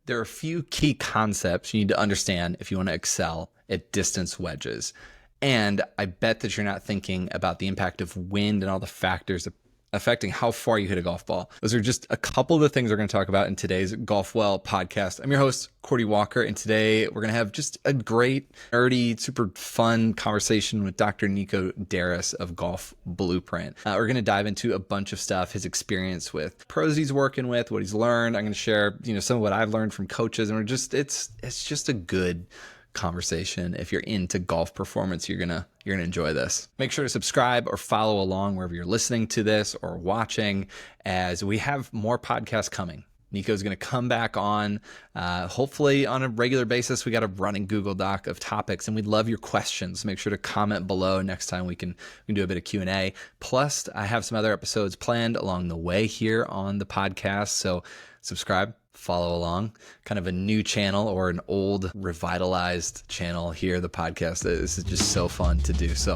There are a few key concepts you need to understand if you want to excel at distance wedges. And I bet that you're not thinking about the impact of wind and all the factors affecting how far you hit a golf ball. Those are just a couple of the things we're going to talk about in today's GolfWell podcast. I'm your host, Cordie Walker, and today we're going to have just a great, nerdy, super fun conversation with Dr. Nico Darras of Golf Blueprint. We're going to dive into a bunch of stuff, his experience with pros he's working with, what he's learned. I'm going to share, some of what I've learned from coaches, and it's just a good conversation. If you're into golf performance, you're gonna enjoy this. Make sure to subscribe or follow along wherever you're listening to this or watching, as we have more podcasts coming. Nico's going to come back on, hopefully on a regular basis. We got a running Google Doc of topics, and we'd love your questions. Make sure to comment below. Next time we can do a bit of Q&A. Plus, I have some other episodes planned along the way here on the podcast. So subscribe, follow along. Kind of a new channel or an old revitalized channel here, the podcast. This is just so fun to do. So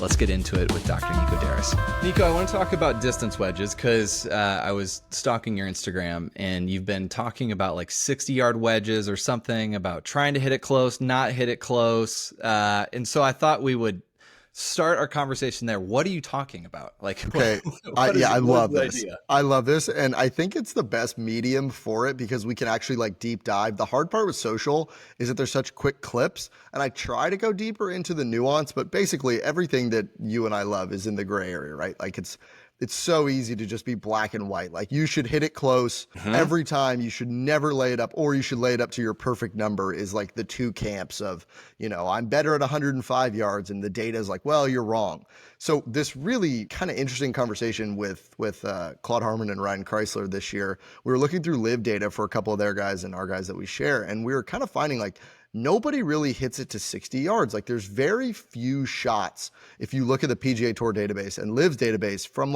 let's get into it with Dr. Nico Darras. Nico, I want to talk about distance wedges because I was stalking your Instagram and you've been talking about like 60-yard wedges or something, about trying to hit it close, not hit it close. And so I thought we would start our conversation there. What are you talking about? Okay. I love this. Idea? I love this. And I think it's the best medium for it because we can actually deep dive. The hard part with social is that there's such quick clips, and I try to go deeper into the nuance, but basically everything that you and I love is in the gray area, right? It's so easy to just be black and white. You should hit it close every time. You should never lay it up, or you should lay it up to your perfect number is the two camps of, I'm better at 105 yards. And the data is well, you're wrong. So this really kind of interesting conversation with Claude Harmon and Ryan Chrysler this year, we were looking through live data for a couple of their guys and our guys that we share. And we were kind of finding nobody really hits it to 60 yards. There's very few shots if you look at the PGA Tour database and Live's database from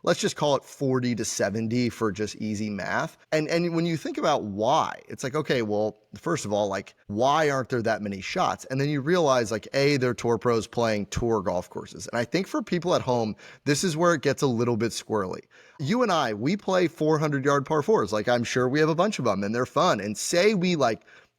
let's just call it 40 to 70 for just easy math. And when you think about why, it's okay, well, first of all, why aren't there that many shots? And then you realize they're tour pros playing tour golf courses. And I think for people at home, this is where it gets a little bit squirrely. You and I, we play 400-yard par fours. I'm sure we have a bunch of them and they're fun. And say we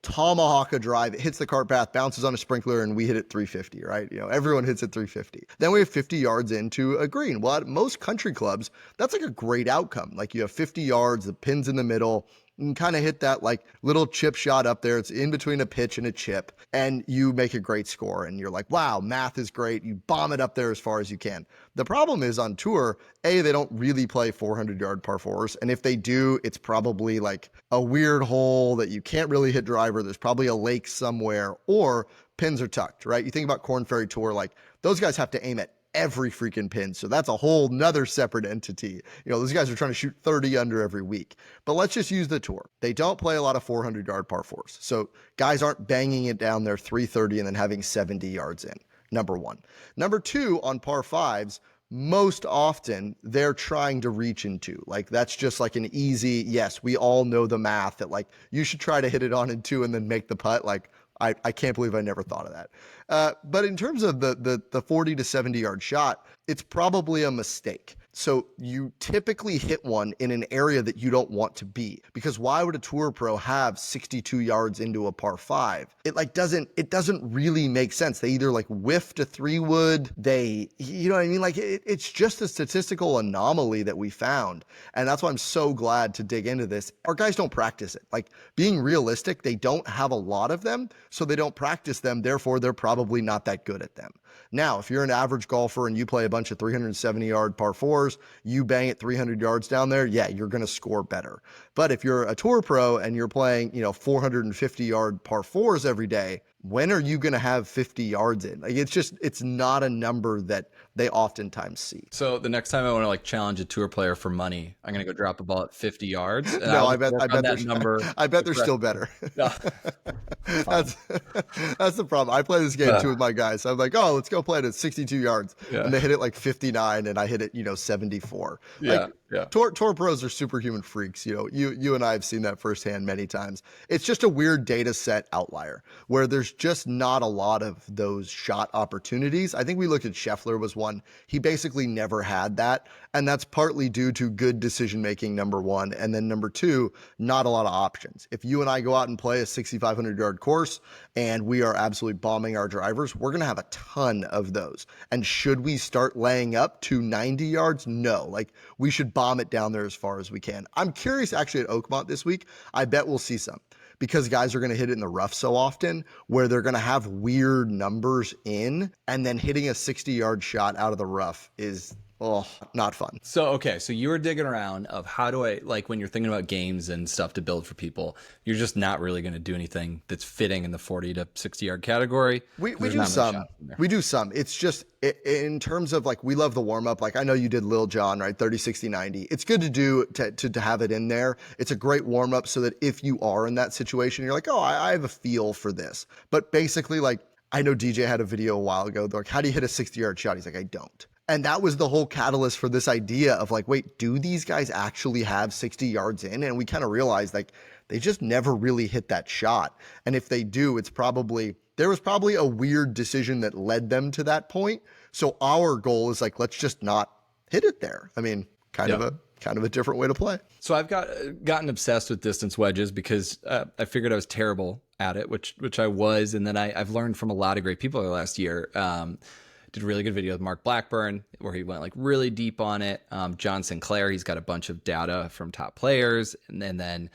tomahawk a drive, it hits the cart path, bounces on a sprinkler, and we hit it 350, right? Everyone hits it 350. Then we have 50 yards into a green. Well, at most country clubs, that's a great outcome. You have 50 yards, the pin's in the middle, and kind of hit that little chip shot up there. It's in between a pitch and a chip, and you make a great score. And you're wow, math is great. You bomb it up there as far as you can. The problem is on tour, they don't really play 400-yard par fours. And if they do, it's probably a weird hole that you can't really hit driver. There's probably a lake somewhere, or pins are tucked, right? You think about Korn Ferry Tour, those guys have to aim at every freaking pin. So that's a whole nother separate entity. Those guys are trying to shoot 30 under every week. But let's just use the tour. They don't play a lot of 400-yard par fours. So guys aren't banging it down there 330 and then having 70 yards in, number one. Number two, on par fives, most often they're trying to reach into. That's just an easy, yes, we all know the math that you should try to hit it on in two and then make the putt. I can't believe I never thought of that. But in terms of the 40 to 70 yard shot, it's probably a mistake. So you typically hit one in an area that you don't want to be, because why would a tour pro have 62 yards into a par five? It doesn't really make sense. They either whiffed a 3-wood, you know what I mean? It's just a statistical anomaly that we found. And that's why I'm so glad to dig into this. Our guys don't practice it. Being realistic, they don't have a lot of them, so they don't practice them. Therefore, they're probably not that good at them. Now, if you're an average golfer and you play a bunch of 370-yard par fours, you bang it 300 yards down there, yeah, you're going to score better. But if you're a tour pro and you're playing, 450-yard par fours every day, when are you going to have 50 yards in? It's not a number that they oftentimes see. So the next time I want to challenge a tour player for money, I'm going to go drop a ball at 50 yards. No, I bet they're still better. That's that's the problem. I play this game too with my guys. I'm like, oh, let's go play it at 62 yards, and they hit it like 59, and I hit it 74. Like tour pros are superhuman freaks. You and I have seen that firsthand many times. It's just a weird data set outlier where there's just not a lot of those shot opportunities. I think we looked at Scheffler was one. He basically never had that, and that's partly due to good decision making, number one, and then number two, not a lot of options. If you and I go out and play a 6,500 yard course and we are absolutely bombing our drivers, we're going to have a ton of those. And should we start laying up to 90 yards? No, like we should bomb it down there as far as we can. I'm curious actually at Oakmont this week. I bet we'll see some, because guys are going to hit it in the rough so often where they're going to have weird numbers in, and then hitting a 60-yard shot out of the rough is not fun. So you were digging around of how do I, like when you're thinking about games and stuff to build for people, you're just not really going to do anything that's fitting in the 40 to 60 yard category. We do some. We do some. It's just in terms of like, we love the warm up. Like I know you did Lil Jon, right? 30, 60, 90. It's good to do to have it in there. It's a great warm up so that if you are in that situation, you're like, oh, I have a feel for this. But basically, like I know DJ had a video a while ago. They're like, how do you hit a 60-yard shot? He's like, I don't. And that was the whole catalyst for this idea of like, wait, do these guys actually have 60 yards in? And we kind of realized like they just never really hit that shot. And if they do, there was probably a weird decision that led them to that point. So our goal is like, let's just not hit it there. I mean, kind of a different way to play. So I've gotten obsessed with distance wedges because I figured I was terrible at it, which I was. And then I've learned from a lot of great people the last year. Did a really good video with Mark Blackburn where he went like really deep on it. John Sinclair, he's got a bunch of data from top players. And then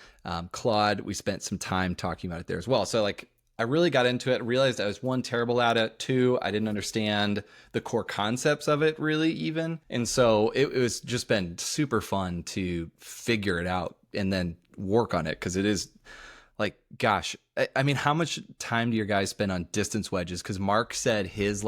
Claude, we spent some time talking about it there as well. So like I really got into it, realized I was one, terrible at it. Two, I didn't understand the core concepts of it really even. And so it was just been super fun to figure it out and then work on it, because it is like, gosh, I mean, how much time do your guys spend on distance wedges? Because Mark said his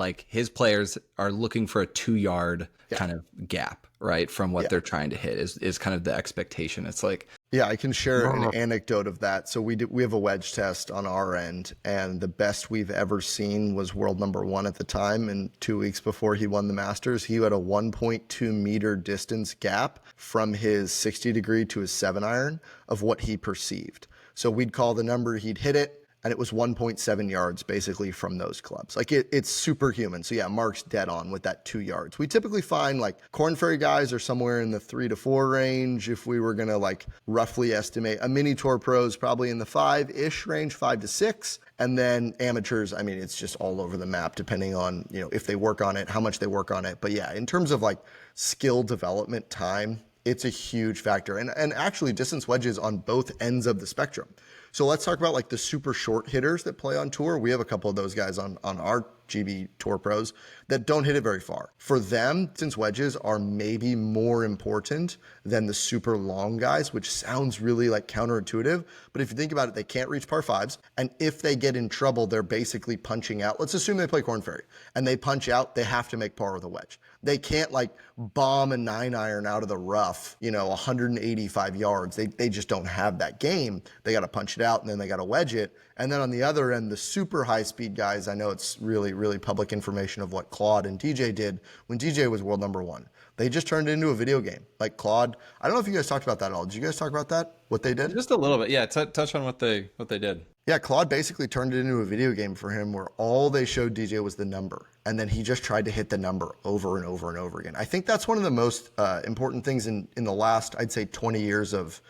players are looking for a 2-yard kind of gap, right, from what they're trying to hit is kind of the expectation. It's like, yeah, I can share an anecdote of that. So we have a wedge test on our end, and the best we've ever seen was world number 1 at the time. And 2 weeks before he won the Masters, he had a 1.2 meter distance gap from his 60 degree to his 7-iron of what he perceived. So we'd call the number, he'd hit it, and it was 1.7 yards basically from those clubs. Like it's superhuman. So yeah, Mark's dead on with that 2 yards. We typically find like Corn Ferry guys are somewhere in the 3 to 4 range. If we were going to like roughly estimate, a mini tour pros probably in the 5-ish range, 5 to 6. And then amateurs, I mean, it's just all over the map depending on, if they work on it, how much they work on it. But yeah, in terms of like skill development time, it's a huge factor. And actually distance wedges on both ends of the spectrum. So let's talk about like the super short hitters that play on tour. We have a couple of those guys on our GB Tour Pros that don't hit it very far. For them, distance wedges are maybe more important than the super long guys, which sounds really like counterintuitive. But if you think about it, they can't reach par 5s. And if they get in trouble, they're basically punching out. Let's assume they play Corn Ferry and they punch out, they have to make par with a wedge. They can't like bomb a 9-iron out of the rough, 185 yards. They just don't have that game. They got to punch it out and then they got to wedge it. And then on the other end, the super high speed guys, I know it's really, really public information of what Claude and DJ did when DJ was world number 1. They just turned it into a video game. Like Claude, I don't know if you guys talked about that at all. Did you guys talk about that? What they did? Just a little bit. Yeah. Touch on what they did. Yeah, Claude basically turned it into a video game for him where all they showed DJ was the number. And then he just tried to hit the number over and over and over again. I think that's one of the most important things in the last, I'd say 20 years of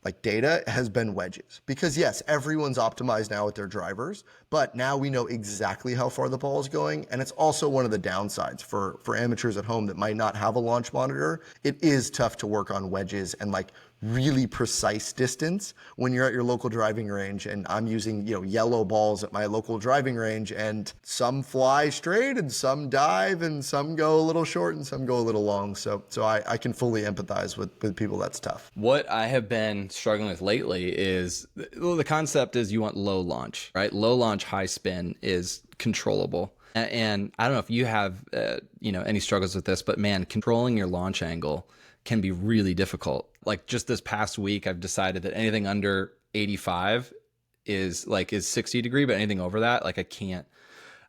like data has been wedges. Because yes, everyone's optimized now with their drivers, but now we know exactly how far the ball is going. And it's also one of the downsides for amateurs at home that might not have a launch monitor. It is tough to work on wedges and like really precise distance when you're at your local driving range. And I'm using, yellow balls at my local driving range, and some fly straight and some dive and some go a little short and some go a little long. So I can fully empathize with people. That's tough. What I have been struggling with lately is the concept is you want low launch, right? Low launch, high spin is controllable. And I don't know if you have, any struggles with this, but man, controlling your launch angle can be really difficult. Like just this past week, I've decided that anything under 85 is 60 degree, but anything over that, like I can't.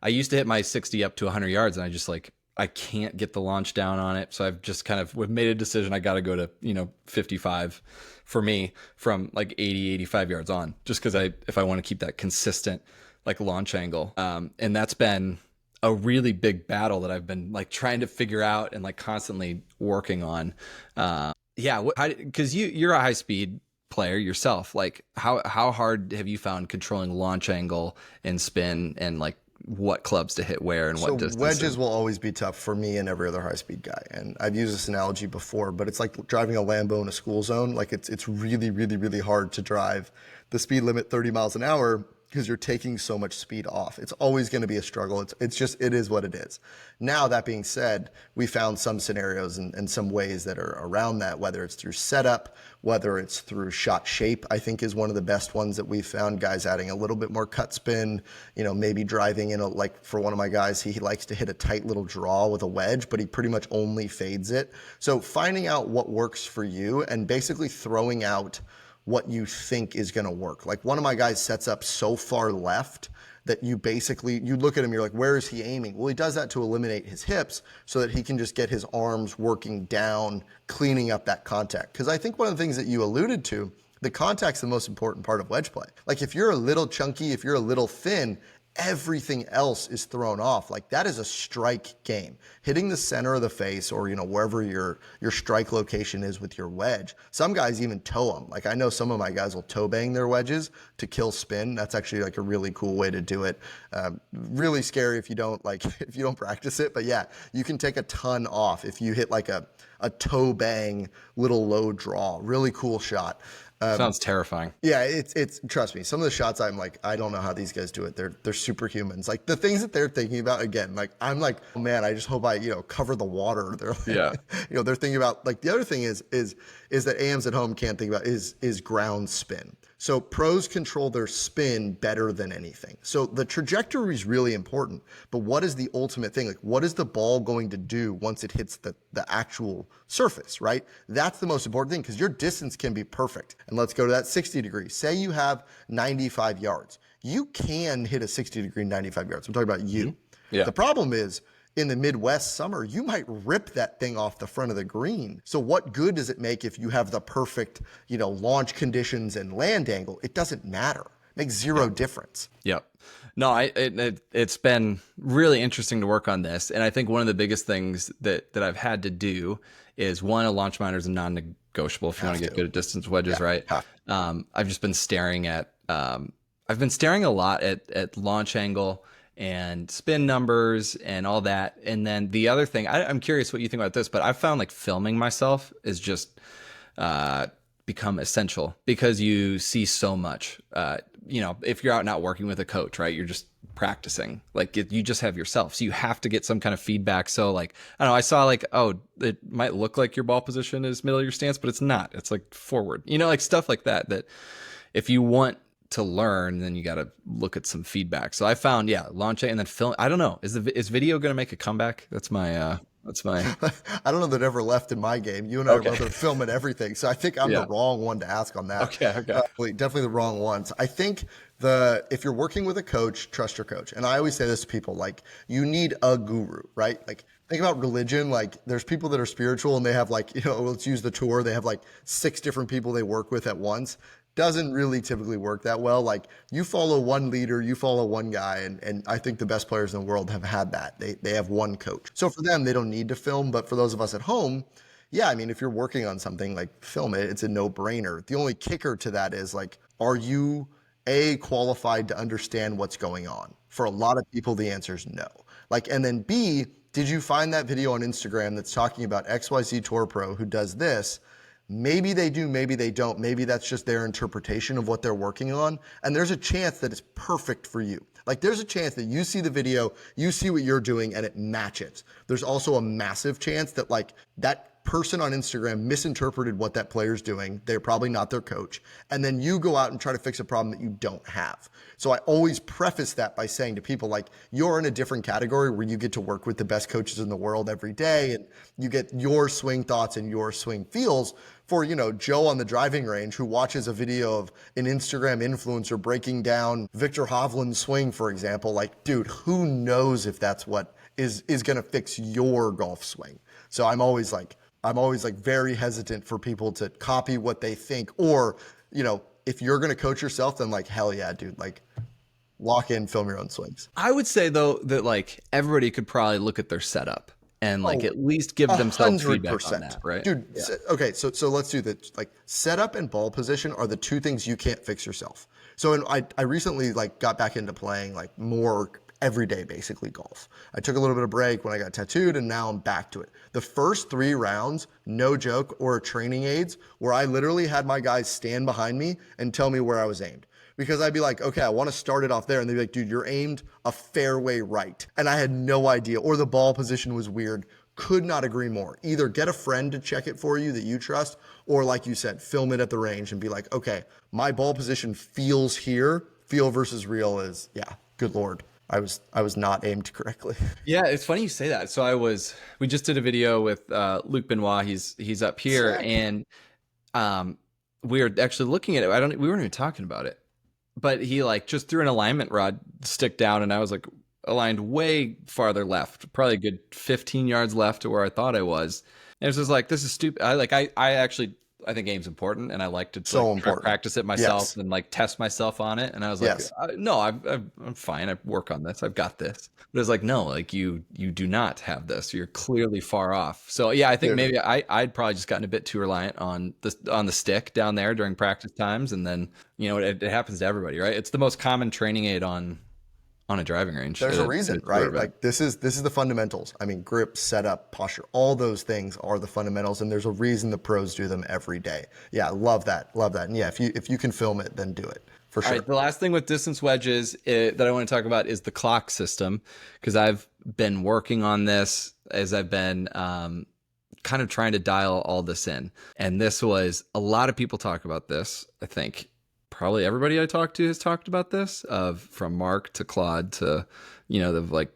I used to hit my 60 up to 100 yards, and I just I can't get the launch down on it. So I've just kind of made a decision. I got to go to 55 for me from like 80, 85 yards on, just because if I want to keep that consistent like launch angle, and that's been a really big battle that I've been like trying to figure out and like constantly working on. Because you're a high speed player yourself. Like how hard have you found controlling launch angle and spin and like what clubs to hit where and what distance? Wedges will always be tough for me and every other high speed guy. And I've used this analogy before, but it's like driving a Lambo in a school zone. Like it's really, really, really hard to drive the speed limit 30 miles an hour because you're taking so much speed off. It's always going to be a struggle. It is what it is. Now, that being said, we found some scenarios and some ways that are around that, whether it's through setup, whether it's through shot shape, I think is one of the best ones that we've found. Guys adding a little bit more cut spin, maybe driving in like for one of my guys, he likes to hit a tight little draw with a wedge, but he pretty much only fades it. So finding out what works for you and basically throwing out what you think is going to work. Like one of my guys sets up so far left that you look at him, you're like, where is he aiming? Well, he does that to eliminate his hips so that he can just get his arms working down, cleaning up that contact. Because I think one of the things that you alluded to, the contact's the most important part of wedge play. Like if you're a little chunky, if you're a little thin, everything else is thrown off. Like that is a strike game. Hitting the center of the face or, wherever your strike location is with your wedge. Some guys even toe them. Like I know some of my guys will toe bang their wedges to kill spin. That's actually like a really cool way to do it. Really scary if you don't practice it. But yeah, you can take a ton off if you hit like a toe bang little low draw. Really cool shot. Sounds terrifying. Yeah, it's trust me. Some of the shots I'm like, I don't know how these guys do it. They're superhumans. Like the things that they're thinking about, again, like I'm like, oh man, I just hope I cover the water. They're like, they're thinking about like the other thing is that AMs at home can't think about is ground spin. So pros control their spin better than anything. So the trajectory is really important, but what is the ultimate thing? Like what is the ball going to do once it hits the actual surface, right? That's the most important thing because your distance can be perfect. And let's go to that 60 degree. Say you have 95 yards. You can hit a 60 degree 95 yards. I'm talking about you. Mm-hmm. Yeah. The problem is in the Midwest summer, you might rip that thing off the front of the green. So what good does it make if you have the perfect, launch conditions and land angle? It doesn't matter. It makes zero difference. Yep. No, it's been really interesting to work on this. And I think one of the biggest things that I've had to do is one, a launch monitor is a non-negotiable if you want to get good at distance wedges, right? I've just been staring at, I've been staring a lot at launch angle and spin numbers and all that. And then the other thing, I'm curious what you think about this, but I've found like filming myself is just become essential because you see so much. If you're out not working with a coach, right, you're just practicing. Like you just have yourself. So you have to get some kind of feedback. So like, I don't know, I saw like, oh, it might look like your ball position is middle of your stance, but it's not. It's like forward. Like stuff like that if you want to learn, then you got to look at some feedback. So I found, launch it and then film. I don't know. Is video going to make a comeback? That's my, I don't know that ever left in my game. You and I are both filming everything. So I think I'm the wrong one to ask on that. Okay. Definitely the wrong ones. I think if you're working with a coach, trust your coach. And I always say this to people, like you need a guru, right? Like think about religion. Like there's people that are spiritual and they have like, let's use the tour. They have like 6 different people they work with at once. Doesn't really typically work that well. Like you follow one leader, you follow one guy, and I think the best players in the world have had that. They have one coach. So for them, they don't need to film, but for those of us at home, if you're working on something, like film it, it's a no-brainer. The only kicker to that is like, are you qualified to understand what's going on? For a lot of people, the answer is no. And then B, did you find that video on Instagram that's talking about XYZ Tour Pro who does this? Maybe they do, maybe they don't. Maybe that's just their interpretation of what they're working on. And there's a chance that it's perfect for you. Like there's a chance that you see the video, you see what you're doing and it matches. There's also a massive chance that like that person on Instagram misinterpreted what that player's doing. They're probably not their coach. And then you go out and try to fix a problem that you don't have. So I always preface that by saying to people, like, you're in a different category where you get to work with the best coaches in the world every day, and you get your swing thoughts and your swing feels. For, Joe on the driving range who watches a video of an Instagram influencer breaking down Victor Hovland's swing, for example, like, dude, who knows if that's what is going to fix your golf swing? So I'm always very hesitant for people to copy what they think, or, if you're going to coach yourself, then like, hell yeah, dude, like, lock in, film your own swings. I would say though that like everybody could probably look at their setup and like at least give themselves feedback on that, right? Dude, yeah. Okay, so let's do that. Like, setup and ball position are the two things you can't fix yourself. So I recently like got back into playing like more every day, basically, golf. I took a little bit of break when I got tattooed, and now I'm back to it. The first 3 rounds, no joke, or training aids, where I literally had my guys stand behind me and tell me where I was aimed. Because I'd be like, okay, I want to start it off there. And they'd be like, dude, you're aimed a fairway right. And I had no idea. Or the ball position was weird. Could not agree more. Either get a friend to check it for you that you trust, or like you said, film it at the range and be like, okay, my ball position feels here. Feel versus real is, yeah, good Lord. I was not aimed correctly. Yeah, it's funny you say that. So we just did a video with Luke Benoit. He's up here. Sick. And we were actually looking at it. We weren't even talking about it. But he like just threw an alignment rod stick down, and I was like aligned way farther left, probably a good 15 yards left to where I thought I was. And it was just like, this is stupid. I think aim's important, and I like to practice it myself and like test myself on it. And I was like, no, I'm fine. I work on this. I've got this. But it's like, no, like you do not have this. You're clearly far off. So yeah, I think maybe I'd probably just gotten a bit too reliant on the stick down there during practice times. And then, it happens to everybody, right? It's the most common training aid on a driving range. There's a reason, right? Like this is the fundamentals. I mean, grip, setup, posture, all those things are the fundamentals, and there's a reason the pros do them every day. Yeah, love that. And yeah, if you can film it, then do it for sure. All right, the last thing with distance wedges that I want to talk about is the clock system, because I've been working on this as I've been kind of trying to dial all this in. And this was, a lot of people talk about this. I think probably everybody I talked to has talked about this, from Mark to Claude to, the like,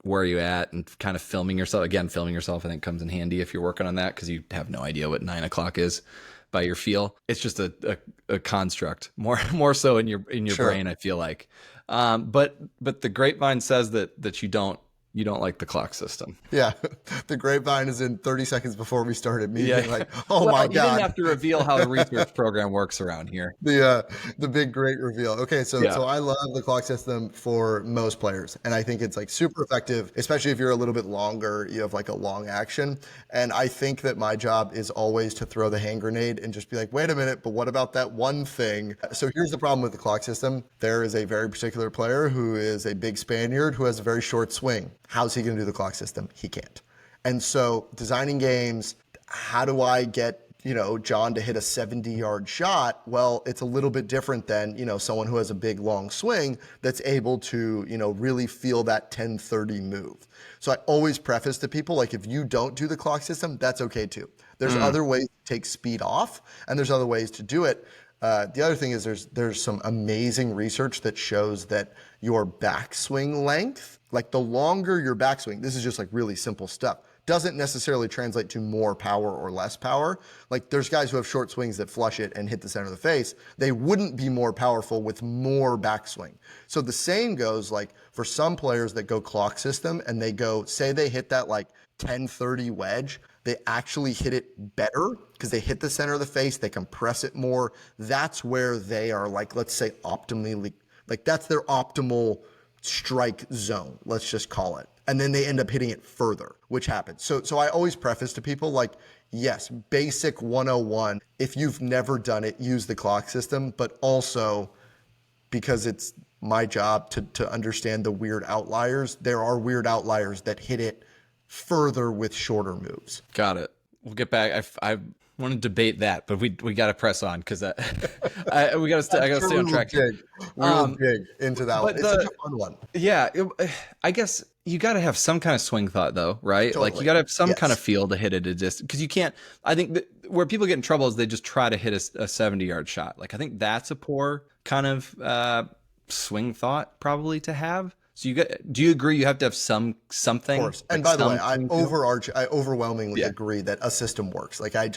where are you at, and kind of filming yourself. Again, filming yourself I think comes in handy if you're working on that, because you have no idea what 9 o'clock is by your feel. It's just a construct, more so in your brain, I feel like. But the grapevine says that you don't like the clock system. Yeah. The grapevine is in 30 seconds before we started meeting. Like, oh my God. You didn't have to reveal how the research program works around here. The big, great reveal. Okay. So I love the clock system for most players. And I think it's like super effective, especially if you're a little bit longer, you have like a long action. And I think that my job is always to throw the hand grenade and just be like, wait a minute, but what about that one thing? So here's the problem with the clock system. There is a very particular player who is a big Spaniard who has a very short swing. How's he going to do the clock system? He can't. And so designing games, how do I get, John to hit a 70-yard shot? Well, it's a little bit different than, someone who has a big, long swing that's able to, really feel that 10-30 move. So I always preface to people, like, if you don't do the clock system, that's okay too. There's other ways to take speed off, and there's other ways to do it. The other thing is there's some amazing research that shows that your backswing length, like the longer your backswing, this is just like really simple stuff, doesn't necessarily translate to more power or less power. Like, there's guys who have short swings that flush it and hit the center of the face. They wouldn't be more powerful with more backswing. So the same goes, like, for some players that go clock system and they go, say they hit that like 10-30 wedge, they actually hit it better because they hit the center of the face, they compress it more. That's where they are, like, let's say optimally, like that's their optimal strike zone, let's just call it. And then they end up hitting it further, which happens. So I always preface to people, like, yes, basic 101. If you've never done it, use the clock system, but also because it's my job to understand the weird outliers, there are weird outliers that hit it further with shorter moves. Got it. We'll get back. want to debate that, but we got to press on because I got to stay on track. We'll dig into that one. It's such a fun one. Yeah, I guess you got to have some kind of swing thought though, right? Totally. Like you got to have some kind of feel to hit it at a distance, because you can't. I think where people get in trouble is they just try to hit a 70-yard shot. Like I think that's a poor kind of swing thought probably to have. So do you agree you have to have something? Of course. And by the way, I overwhelmingly agree that a system works. Like I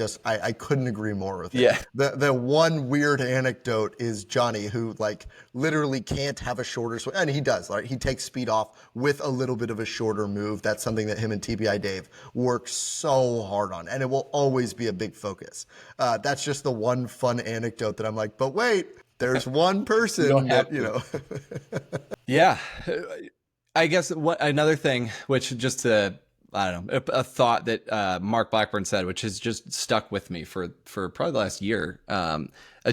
couldn't agree more with it. Yeah. The one weird anecdote is Johnny, who like literally can't have a shorter swing, and he does. Like he takes speed off with a little bit of a shorter move. That's something that him and TBI Dave work so hard on, and it will always be a big focus. That's just the one fun anecdote that I'm like, but wait. There's one person that, Yeah. I guess another thing, which just to, I don't know, a thought that Mark Blackburn said, which has just stuck with me for probably the last year.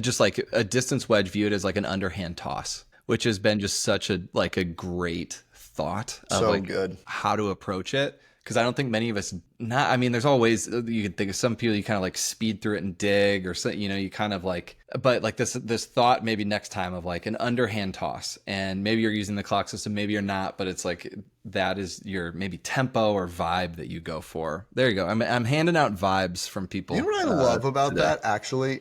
Just like a distance wedge viewed as like an underhand toss, which has been just such a great thought of so like good. How to approach it. Because I don't think many of us, there's always, you can think of some people you kind of like speed through it and dig, or you kind of like, but like this thought maybe next time of like an underhand toss, and maybe you're using the clock system, maybe you're not, but it's like that is your maybe tempo or vibe that you go for. There you go. I'm handing out vibes from people. You know what I love about that actually?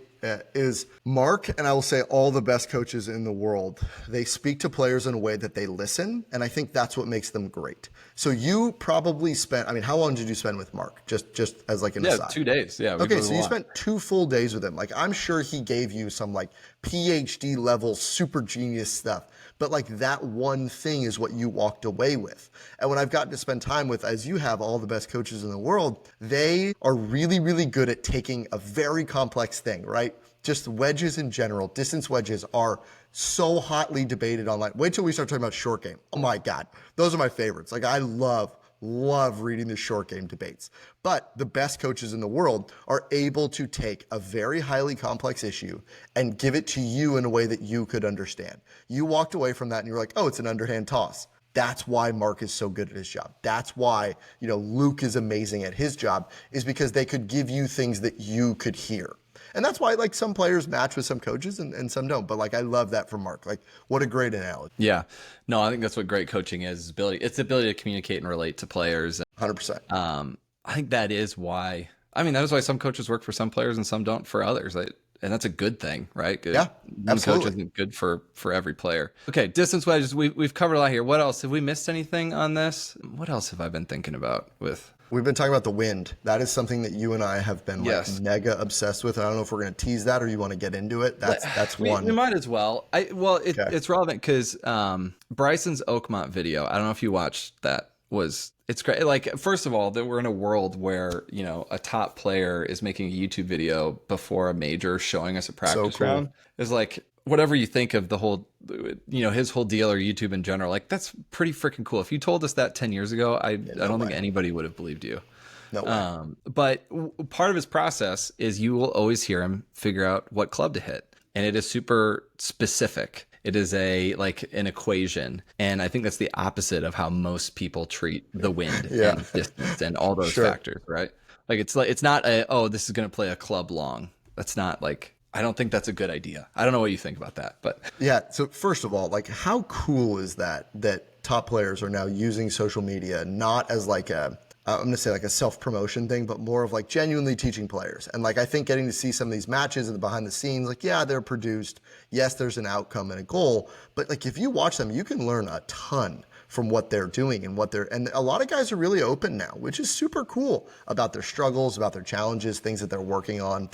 Is Mark, and I will say all the best coaches in the world, they speak to players in a way that they listen, and I think that's what makes them great. So you probably spent, how long did you spend with Mark? Just as like an aside. 2 days. Yeah. Okay, so you spent 2 full days with him. Like I'm sure he gave you some like PhD level super genius stuff, but like that one thing is what you walked away with. And when I've gotten to spend time with, as you have, all the best coaches in the world, they are really, really good at taking a very complex thing, right? Just wedges in general, distance wedges are so hotly debated online. Wait till we start talking about short game. Oh my God. Those are my favorites. Like I love reading the short game debates. But the best coaches in the world are able to take a very highly complex issue and give it to you in a way that you could understand. You walked away from that and you're like, oh, it's an underhand toss. That's why Mark is so good at his job. That's why, Luke is amazing at his job, is because they could give you things that you could hear. And that's why like some players match with some coaches and some don't. But like I love that from Mark. Like what a great analogy. Yeah. No, I think that's what great coaching is it's the ability to communicate and relate to players. 100%. I think that is why, that is why some coaches work for some players and some don't for others. And that's a good thing, right? Good. Yeah, absolutely. Coach isn't good for every player. Okay, distance wedges. We've covered a lot here. What else? Have we missed anything on this? What else have I been thinking about with? We've been talking about the wind. That is something that you and I have been like mega obsessed with. And I don't know if we're going to tease that or you want to get into it. That's one. We might as well. It's relevant because Bryson's Oakmont video, I don't know if you watched that, it's great. Like, first of all, that we're in a world where, a top player is making a YouTube video before a major showing us a practice round. It's like, whatever you think of the whole, his whole deal or YouTube in general, like that's pretty freaking cool. If you told us that 10 years ago, I don't think anybody would have believed you. No way. But part of his process is you will always hear him figure out what club to hit. And it is super specific. It is an equation. And I think that's the opposite of how most people treat the wind and distance and all those factors, right? Like it's not this is going to play a club long. That's not like, I don't think that's a good idea. I don't know what you think about that, but yeah. So first of all, like how cool is that top players are now using social media, not as like I'm going to say like a self-promotion thing, but more of like genuinely teaching players. And like, I think getting to see some of these matches and the behind the scenes, like, yeah, they're produced. Yes, there's an outcome and a goal, but like, if you watch them, you can learn a ton from what they're doing and a lot of guys are really open now, which is super cool about their struggles, about their challenges, things that they're working on,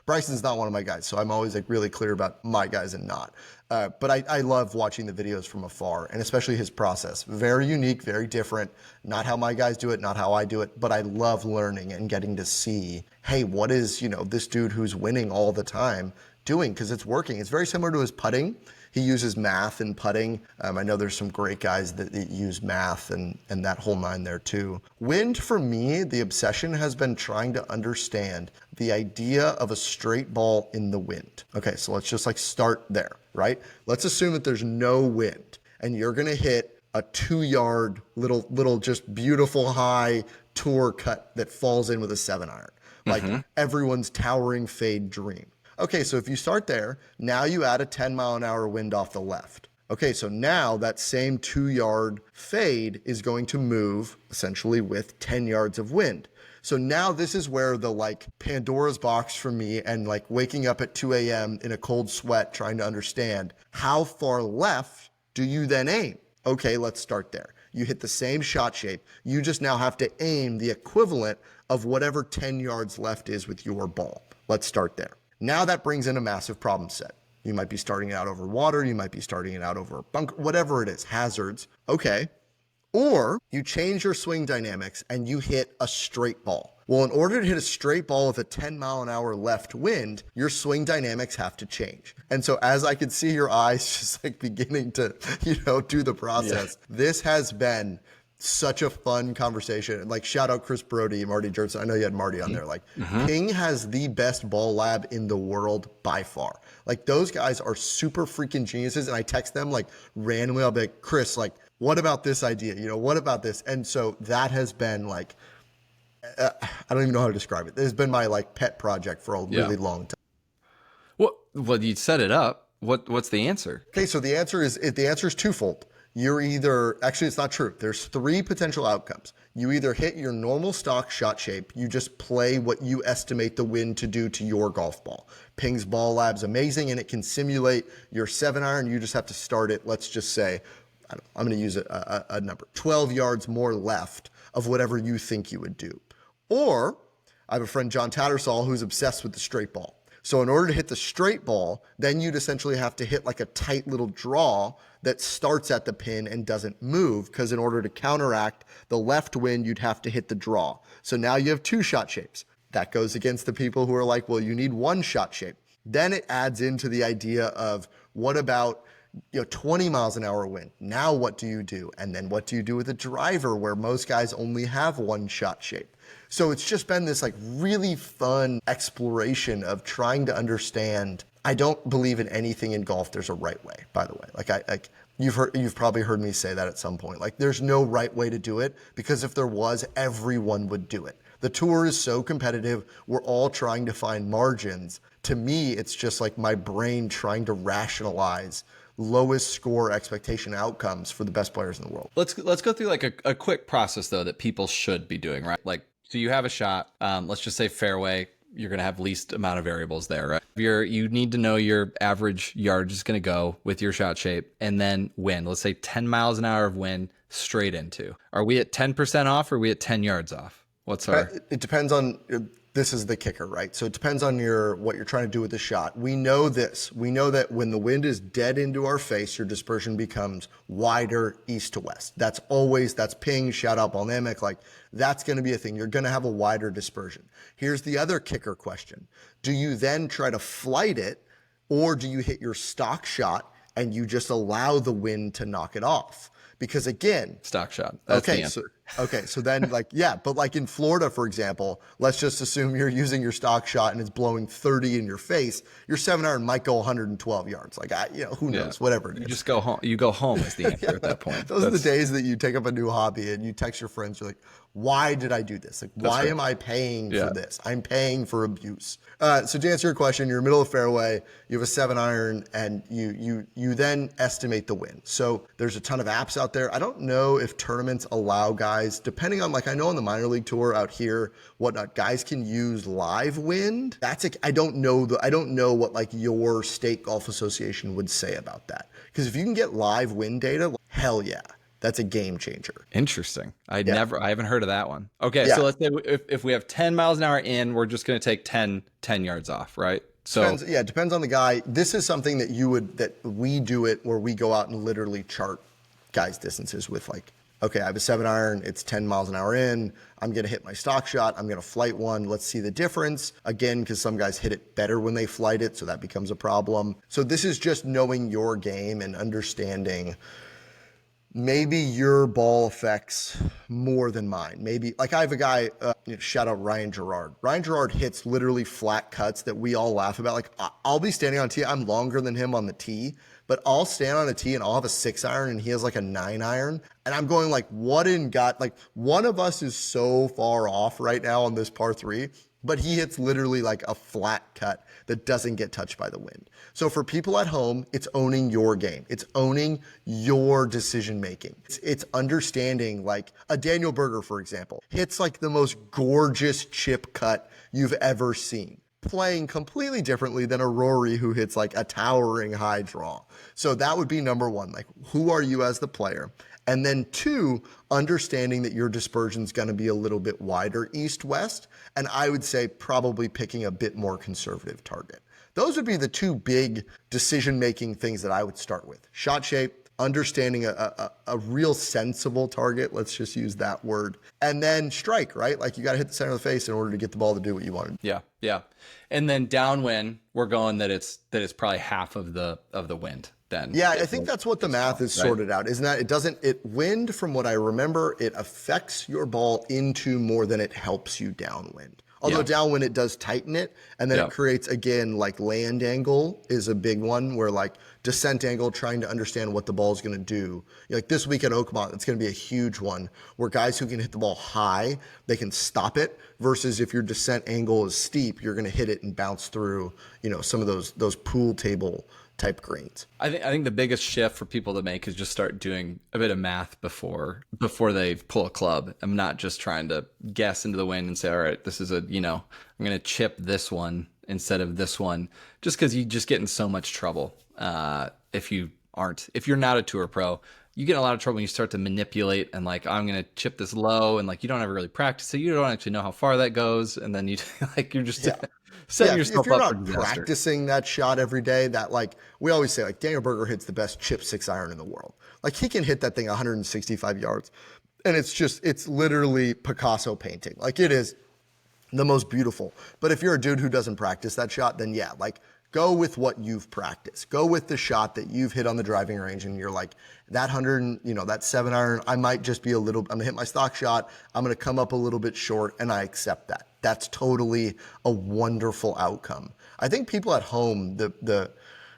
Bryson's not one of my guys. So I'm always like really clear about my guys and not. But I love watching the videos from afar, and especially his process. Very unique, very different. Not how my guys do it, not how I do it, but I love learning and getting to see, hey, what is, this dude who's winning all the time doing? Because it's working. It's very similar to his putting. He uses math in putting. I know there's some great guys that use math and that whole nine there too. Wind, for me, the obsession has been trying to understand the idea of a straight ball in the wind. Okay, so let's just like start there, right? Let's assume that there's no wind and you're gonna hit a 2-yard little just beautiful high tour cut that falls in with a 7-iron. like everyone's towering fade dream. Okay, so if you start there, now you add a 10-mile-an-hour wind off the left. Okay, so now that same 2-yard fade is going to move essentially with 10 yards of wind. So now this is where the like Pandora's box for me, and like waking up at 2 a.m. in a cold sweat trying to understand how far left do you then aim? Okay, let's start there. You hit the same shot shape. You just now have to aim the equivalent of whatever 10 yards left is with your ball. Let's start there. Now that brings in a massive problem set. You might be starting it out over water. You might be starting it out over a bunker, whatever it is, hazards. Okay. Or you change your swing dynamics and you hit a straight ball. Well, in order to hit a straight ball with a 10-mile-an-hour left wind, your swing dynamics have to change. And so as I could see your eyes just like beginning to, do the process, This has been such a fun conversation. Like, shout out Chris Brody, Marty Jertson. I know you had Marty on there. Like, Ping has the best ball lab in the world by far. Like, those guys are super freaking geniuses. And I text them like randomly. I'll be like, Chris, like, what about this idea? What about this? And so that has been like, I don't even know how to describe it. This has been my like pet project for a really long time. Well, you set it up. What's the answer? Okay, so the answer is twofold. You're either, actually it's not true. There's 3 potential outcomes. You either hit your normal stock shot shape, you just play what you estimate the wind to do to your golf ball. Ping's ball lab's amazing and it can simulate your 7-iron. You just have to start it, let's just say, I'm going to use a number, 12 yards more left of whatever you think you would do. Or I have a friend, John Tattersall, who's obsessed with the straight ball. So in order to hit the straight ball, then you'd essentially have to hit like a tight little draw that starts at the pin and doesn't move, because in order to counteract the left wind, you'd have to hit the draw. So now you have 2 shot shapes. That goes against the people who are like, well, you need 1 shot shape. Then it adds into the idea of what about 20 miles an hour wind. Now what do you do? And then what do you do with a driver where most guys only have 1 shot shape? So it's just been this like really fun exploration of trying to understand. I don't believe in anything in golf there's a right way, by the way. You've probably heard me say that at some point. Like, there's no right way to do it, because if there was, everyone would do it. The tour is so competitive. We're all trying to find margins. To me, it's just like my brain trying to rationalize lowest score expectation outcomes for the best players in the world. Let's go through like a quick process though that people should be doing, right? Like, so you have a shot, let's just say fairway, you're going to have least amount of variables there, right? You need to know your average yardage is going to go with your shot shape, and then wind. Let's say 10 miles an hour of wind straight into. Are we at 10% off or are we at 10 yards off? What's our... It depends on... This is the kicker, right? So it depends on what you're trying to do with the shot. We know this. We know that when the wind is dead into our face, your dispersion becomes wider east to west. That's ping, shout out Balnamic. Like, that's going to be a thing. You're going to have a wider dispersion. Here's the other kicker question. Do you then try to flight it, or do you hit your stock shot and you just allow the wind to knock it off? Because again, stock shot. That's the answer. So then but like in Florida, for example, let's just assume you're using your stock shot and it's blowing 30 in your face. Your 7-iron might go 112 yards. Like, who knows, whatever it is. You just go home. You go home is the answer at that point. Those are the days that you take up a new hobby and you text your friends. You're like, why did I do this? Like, why am I paying for this? I'm paying for abuse. So to answer your question, you're middle of fairway, you have a 7-iron, and you then estimate the wind. So there's a ton of apps out there. I don't know if tournaments allow guys, depending on, like, I know on the minor league tour out here, whatnot, guys can use live wind. I don't know what like your state golf association would say about that. Because if you can get live wind data, hell yeah. That's a game changer. Interesting. I haven't heard of that one. Okay, so let's say if we have 10 miles an hour in, we're just going to take 10 yards off, right? So depends on the guy. This is something that we do it where we go out and literally chart guys' distances with like, okay, I have a 7-iron, it's 10 miles an hour in, I'm going to hit my stock shot, I'm going to flight one, let's see the difference. Again, because some guys hit it better when they flight it, so that becomes a problem. So this is just knowing your game and understanding maybe your ball affects more than mine. Maybe, like, I have a guy, shout out Ryan Gerard. Ryan Gerard hits literally flat cuts that we all laugh about. Like, I'll be standing on a tee. I'm longer than him on the tee, but I'll stand on a tee and I'll have a 6-iron and he has like a 9-iron. And I'm going like, what in God? Like, one of us is so far off right now on this par 3. but he hits literally like a flat cut that doesn't get touched by the wind. So for people at home, it's owning your game. It's owning your decision making. It's understanding, like a Daniel Berger, for example, hits like the most gorgeous chip cut you've ever seen, playing completely differently than a Rory who hits like a towering high draw. So that would be number one, like who are you as the player? And then two, understanding that your dispersion is going to be a little bit wider east-west. And I would say probably picking a bit more conservative target. Those would be the two big decision-making things that I would start with. Shot shape, understanding a real sensible target. Let's just use that word. And then strike, right? Like you got to hit the center of the face in order to get the ball to do what you want. Yeah. And then downwind, we're going that it's probably half of the wind. Then yeah, I think that's what the math is sorted out, isn't that? It wind, from what I remember, it affects your ball into more than it helps you downwind. Although downwind, it does tighten it. And then it creates, again, like land angle is a big one where like descent angle, trying to understand what the ball is going to do. Like this week at Oakmont, it's going to be a huge one where guys who can hit the ball high, they can stop it, versus if your descent angle is steep, you're going to hit it and bounce through, some of those pool table type greens. I think the biggest shift for people to make is just start doing a bit of math before they pull a club. I'm not just trying to guess into the wind and say, all right, this is I'm going to chip this one instead of this one, just because you just get in so much trouble if you're not a tour pro. You get in a lot of trouble when you start to manipulate and like, I'm going to chip this low, and like you don't ever really practice it. You don't actually know how far that goes, and then you're just setting yourself if you're up not for disaster. Practicing that shot every day, that like we always say, like Daniel Berger hits the best chip 6-iron in the world. Like he can hit that thing 165 yards, and it's literally Picasso painting. Like it is the most beautiful. But if you're a dude who doesn't practice that shot, then go with what you've practiced. Go with the shot that you've hit on the driving range, and you're like, that 100, that 7-iron, I might just be I'm gonna hit my stock shot, I'm gonna come up a little bit short, and I accept that. That's totally a wonderful outcome. I think people at home,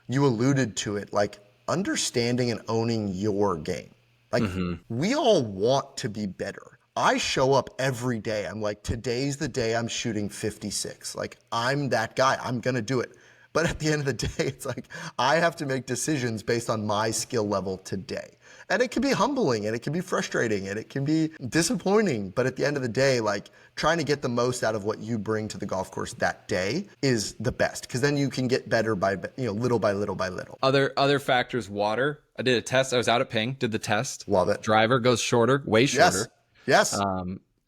you alluded to it, like understanding and owning your game. Like we all want to be better. I show up every day. I'm like, today's the day I'm shooting 56. Like I'm that guy, I'm gonna do it. But at the end of the day, it's like I have to make decisions based on my skill level today. And it can be humbling, and it can be frustrating, and it can be disappointing. But at the end of the day, like trying to get the most out of what you bring to the golf course that day is the best, because then you can get better by little by little by little. Other factors, water. I did a test. I was out at Ping, did the test. Love it. Driver goes shorter, way shorter. Yes.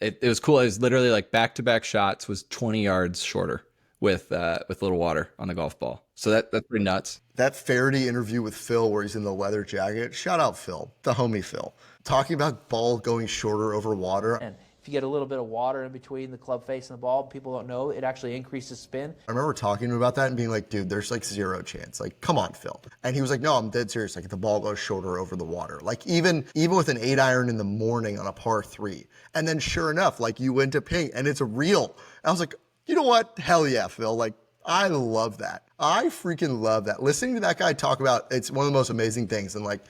It was cool. It was literally like back-to-back shots was 20 yards shorter with little water on the golf ball. So that's pretty nuts. That Faraday interview with Phil where he's in the leather jacket, shout out Phil, the homie Phil, talking about ball going shorter over water. And if you get a little bit of water in between the club face and the ball, people don't know, it actually increases spin. I remember talking to him about that and being like, dude, there's like zero chance. Like, come on, Phil. And he was like, no, I'm dead serious. Like the ball goes shorter over the water. Like even with an 8-iron in the morning on a par 3. And then sure enough, like you went to Ping and it's real. I was like, you know what? Hell yeah, Phil. Like, I love that. I freaking love that. Listening to that guy talk about, it's one of the most amazing things. And like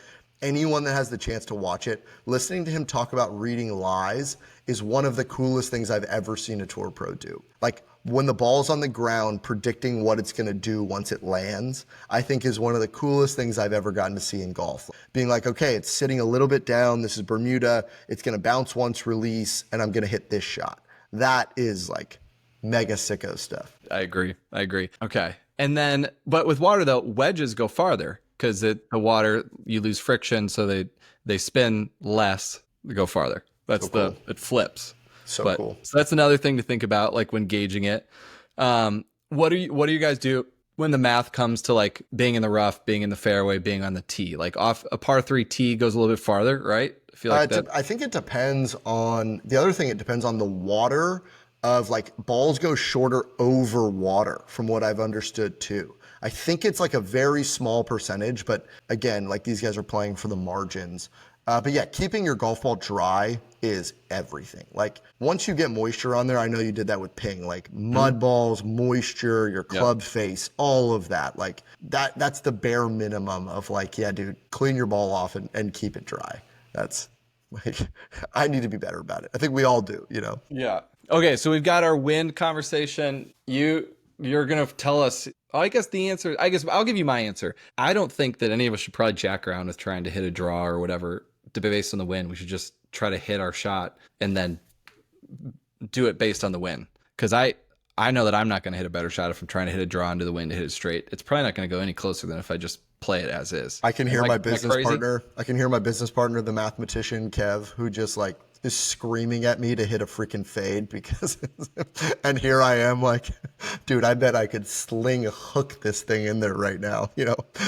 anyone that has the chance to watch it, listening to him talk about reading lies is one of the coolest things I've ever seen a tour pro do. Like when the ball's on the ground, predicting what it's going to do once it lands, I think is one of the coolest things I've ever gotten to see in golf. Being like, okay, it's sitting a little bit down. This is Bermuda. It's going to bounce once, release, and I'm going to hit this shot. That is like mega sicko stuff. I agree. Okay. And then, but with water though, wedges go farther because the water, you lose friction. So they spin less, they go farther. That's so cool. It flips. So cool. So that's another thing to think about, like when gauging it. What do you guys do when the math comes to like being in the rough, being in the fairway, being on the tee? Like off a par 3 tee goes a little bit farther, right? I feel like I think it depends on the other thing. It depends on the water. Of like balls go shorter over water from what I've understood too. I think it's like a very small percentage, but again, like these guys are playing for the margins. But yeah, keeping your golf ball dry is everything. Like once you get moisture on there, I know you did that with Ping, like mud balls, moisture, your club face, all of that. Like that's the bare minimum of like, yeah, dude, clean your ball off and keep it dry. That's Like, I need to be better about it. I think we all do, Yeah. Okay, so we've got our wind conversation. You're going to tell us, I guess I'll give you my answer. I don't think that any of us should probably jack around with trying to hit a draw or whatever based on the wind. We should just try to hit our shot and then do it based on the wind. Because I know that I'm not going to hit a better shot if I'm trying to hit a draw into the wind to hit it straight. It's probably not going to go any closer than if I just play it as is. I can hear my business partner. I can hear my business partner, the mathematician Kev, who just like is screaming at me to hit a freaking fade because, and here I am like, dude, I bet I could hook this thing in there right now,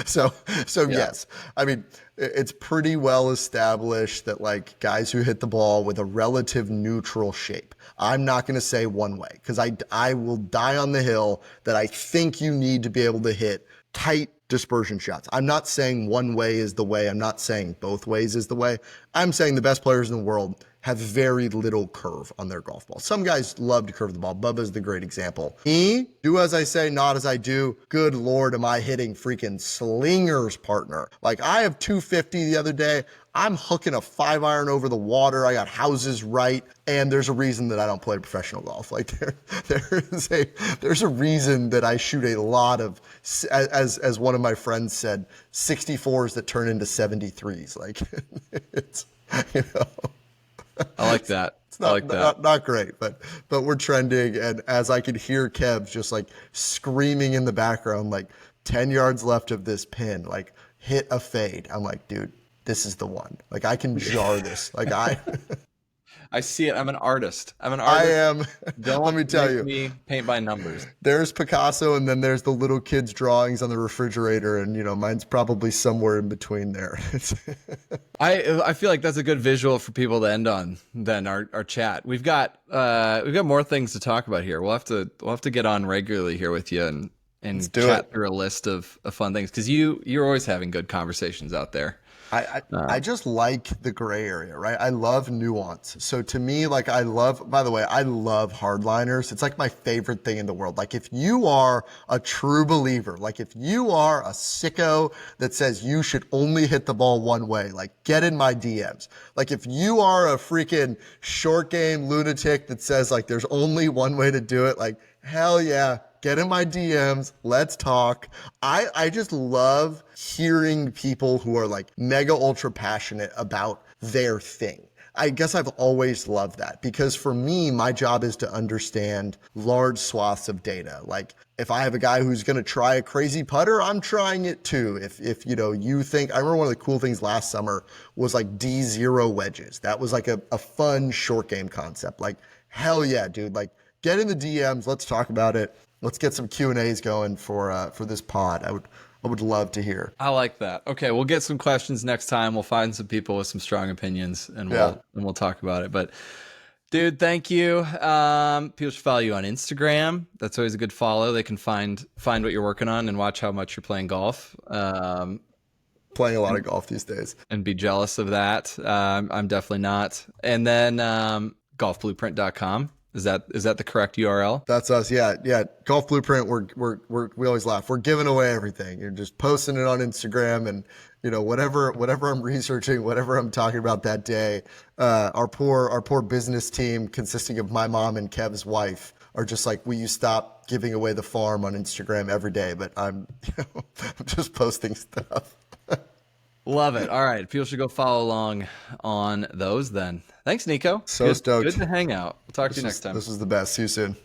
So yeah. Yes, I mean, it's pretty well established that like guys who hit the ball with a relative neutral shape. I'm not going to say one way because I will die on the hill that I think you need to be able to hit tight dispersion shots. I'm not saying one way is the way. I'm not saying both ways is the way. I'm saying the best players in the world have very little curve on their golf ball. Some guys love to curve the ball. Bubba's the great example. Me, do as I say, not as I do. Good Lord, am I hitting freaking slingers, partner. Like I have 250 the other day. I'm hooking a 5-iron over the water. I got houses right. And there's a reason that I don't play professional golf. Like there's a reason that I shoot a lot of, as one of my friends said, 64s that turn into 73s. Like it's, I like that. It's not great, but we're trending. And as I could hear Kev just like screaming in the background, like 10 yards left of this pin, like hit a fade. I'm like, dude, this is the one. Like I can jar this. Like I see it. I'm an artist. I am. Let me tell you. Me paint by numbers. There's Picasso, and then there's the little kids' drawings on the refrigerator, and mine's probably somewhere in between there. I feel like that's a good visual for people to end on. Then our chat. We've got more things to talk about here. We'll have to get on regularly here with you and chat through a list of fun things because you're always having good conversations out there. I just like the gray area, right? I love nuance. So to me, like I love hardliners. It's like my favorite thing in the world. Like if you are a true believer, like if you are a sicko that says you should only hit the ball one way, like get in my DMs. Like if you are a freaking short game lunatic that says like there's only one way to do it, like hell yeah. Get in my DMs. Let's talk. I just love hearing people who are like mega ultra passionate about their thing. I guess I've always loved that because for me, my job is to understand large swaths of data. Like if I have a guy who's going to try a crazy putter, I'm trying it too. If you think, I remember one of the cool things last summer was like D0 wedges. That was like a fun short game concept. Like hell yeah, dude. Like get in the DMs. Let's talk about it. Let's get some Q&As going for this pod. I would love to hear. I like that. Okay, we'll get some questions next time. We'll find some people with some strong opinions, and we'll talk about it. But dude, thank you. People should follow you on Instagram. That's always a good follow. They can find what you're working on and watch how much you're playing golf. Playing a lot of golf these days, and be jealous of that. I'm definitely not. And then golfblueprint.com. Is that the correct URL? That's us. Yeah. Golf Blueprint. We always laugh. We're giving away everything. You're just posting it on Instagram and whatever I'm researching, whatever I'm talking about that day. Our poor business team consisting of my mom and Kev's wife are just like, will you stop giving away the farm on Instagram every day? But I'm just posting stuff. Love it. All right. People should go follow along on those then. Thanks, Nico. So stoked. Good to hang out. We'll talk to you next time. This was the best. See you soon.